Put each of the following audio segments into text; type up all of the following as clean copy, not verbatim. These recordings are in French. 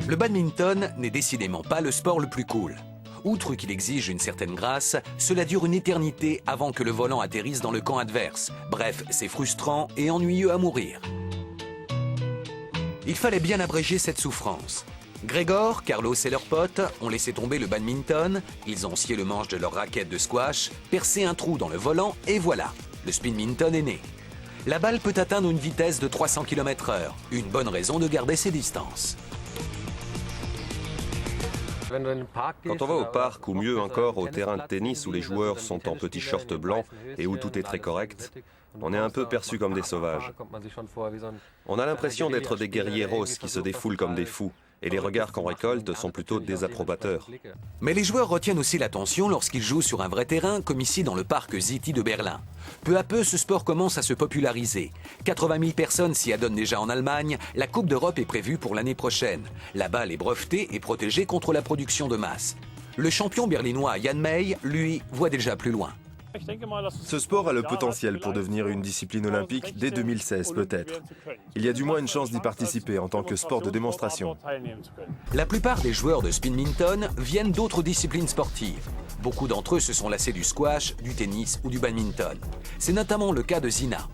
Le badminton n'est décidément pas le sport le plus cool. Outre qu'il exige une certaine grâce, cela dure une éternité avant que le volant atterrisse dans le camp adverse. Bref, c'est frustrant et ennuyeux à mourir. Il fallait bien abréger cette souffrance. Grégor, Carlos et leurs potes ont laissé tomber le badminton, ils ont scié le manche de leur raquette de squash, percé un trou dans le volant et voilà, le spinminton est né. La balle peut atteindre une vitesse de 300 km/h, une bonne raison de garder ses distances. Quand on va au parc, ou mieux encore au terrain de tennis où les joueurs sont en petits shorts blancs et où tout est très correct, on est un peu perçus comme des sauvages. On a l'impression d'être des guerrieros qui se défoulent comme des fous, et les regards qu'on récolte sont plutôt désapprobateurs. Mais les joueurs retiennent aussi l'attention lorsqu'ils jouent sur un vrai terrain, comme ici dans le parc City de Berlin. Peu à peu, ce sport commence à se populariser. 80 000 personnes s'y adonnent déjà en Allemagne. La Coupe d'Europe est prévue pour l'année prochaine. La balle est brevetée et protégée contre la production de masse. Le champion berlinois Jan May, lui, voit déjà plus loin. Ce sport a le potentiel pour devenir une discipline olympique dès 2016 peut-être. Il y a du moins une chance d'y participer en tant que sport de démonstration. La plupart des joueurs de spinminton viennent d'autres disciplines sportives. Beaucoup d'entre eux se sont lassés du squash, du tennis ou du badminton. C'est notamment le cas de Zina.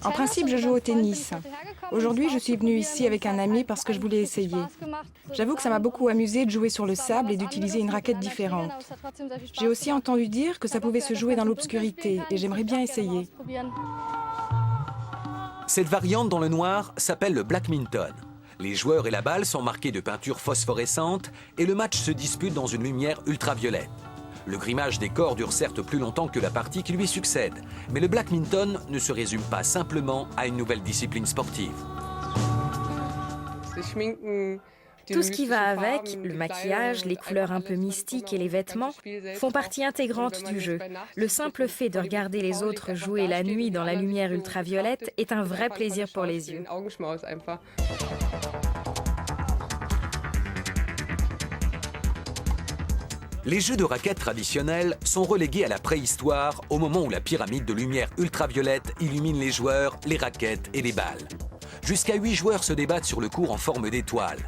En principe, je joue au tennis. Aujourd'hui, je suis venue ici avec un ami parce que je voulais essayer. J'avoue que ça m'a beaucoup amusé de jouer sur le sable et d'utiliser une raquette différente. J'ai aussi entendu dire que ça pouvait se jouer dans l'obscurité et j'aimerais bien essayer. Cette variante dans le noir s'appelle le blackminton. Les joueurs et la balle sont marqués de peinture phosphorescente et le match se dispute dans une lumière ultraviolette. Le grimage des corps dure certes plus longtemps que la partie qui lui succède, mais le badminton ne se résume pas simplement à une nouvelle discipline sportive. Tout ce qui va avec, le maquillage, les couleurs un peu mystiques et les vêtements, font partie intégrante du jeu. Le simple fait de regarder les autres jouer la nuit dans la lumière ultraviolette est un vrai plaisir pour les yeux. Les jeux de raquettes traditionnels sont relégués à la préhistoire au moment où la pyramide de lumière ultraviolette illumine les joueurs, les raquettes et les balles. Jusqu'à 8 joueurs se débattent sur le court en forme d'étoile.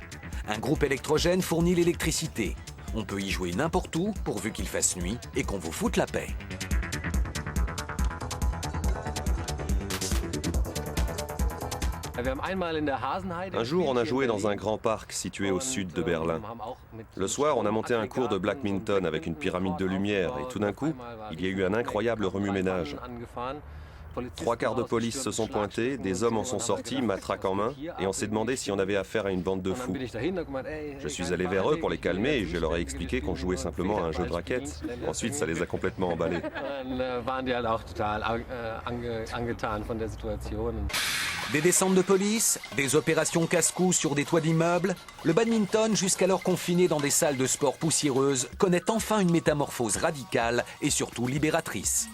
Un groupe électrogène fournit l'électricité. On peut y jouer n'importe où pourvu qu'il fasse nuit et qu'on vous foute la paix. Un jour, on a joué dans un grand parc situé au sud de Berlin. Le soir, on a monté un cours de badminton avec une pyramide de lumière et tout d'un coup, il y a eu un incroyable remue-ménage. 3 quarts de police se sont pointés, des hommes en sont sortis, matraque en main, et on s'est demandé si on avait affaire à une bande de fous. Je suis allé vers eux pour les calmer et je leur ai expliqué qu'on jouait simplement à un jeu de raquettes. Ensuite, ça les a complètement emballés. Des descentes de police, des opérations casse-cou sur des toits d'immeubles, le badminton, jusqu'alors confiné dans des salles de sport poussiéreuses, connaît enfin une métamorphose radicale et surtout libératrice.